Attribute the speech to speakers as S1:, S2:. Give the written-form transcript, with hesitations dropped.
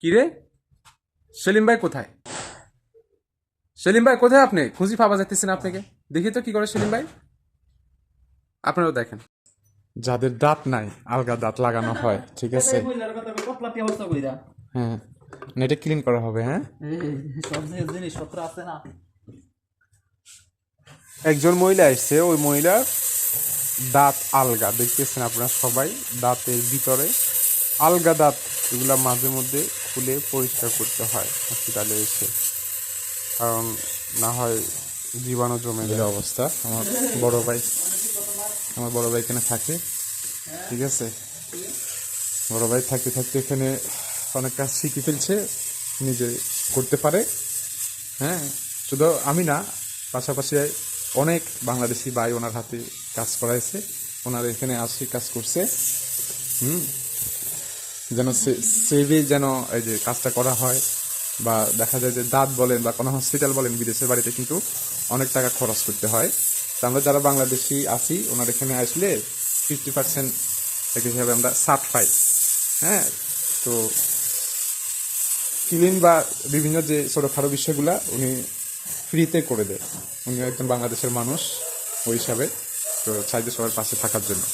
S1: কিরে, সেলিম ভাই কোথায়? সেলিম ভাই কোথায়? আপনি খুঁজি পাওয়া যাইতেছেন আপনাকে। দেখি তো কি করে সেলিম ভাই। আপনারাও দেখেন, যাদের দাঁত নাই আলগা দাঁত লাগানো হয়, ঠিক আছে? হ্যাঁ, না এটা ক্লিন করা হবে। হ্যাঁ,
S2: সব জিনিসপত্র আছে না।
S1: একজন মহিলা এসছে, ওই মহিলার দাঁত আলগা, দেখতেছেন আপনারা সবাই। দাঁতের ভিতরে আলগা দাঁত, এগুলা মাঝে মধ্যে খুলে পরিষ্কার করতে হয় হসপিটালে এসে, কারণ না হয় জীবাণু জমে যায়। অবস্থা বড় ভাই আমার বড় ভাই এখানে থাকে, ঠিক আছে? বড় ভাই থাকতে থাকতে এখানে অনেক কাজ শিখে ফেলছে, নিজে করতে পারে। হ্যাঁ, শুধু আমি না, পাশাপাশি অনেক বাংলাদেশি ভাই ওনার হাতে কাজ করাইছে, ওনার এখানে আসি কাজ করছে। হুম, যেন সেভে যেন এই যে কাজটা করা হয়, বা দেখা যায় যে দাঁত বলেন বা কোনো হসপিটাল বলেন, বিদেশের বাড়িতে কিন্তু অনেক টাকা খরচ করতে হয়। তা আমরা যারা বাংলাদেশি আছি, ওনার এখানে আসলে 50% হিসাবে আমরা ছাড় পাই। হ্যাঁ, তো ক্লিন বা বিভিন্ন যে ছোটোখাটো বিষয়গুলা উনি ফ্রিতে করে দেয়। উনি একজন বাংলাদেশের মানুষ ওই হিসাবে, তো চাইতে সবার পাশে থাকার জন্য।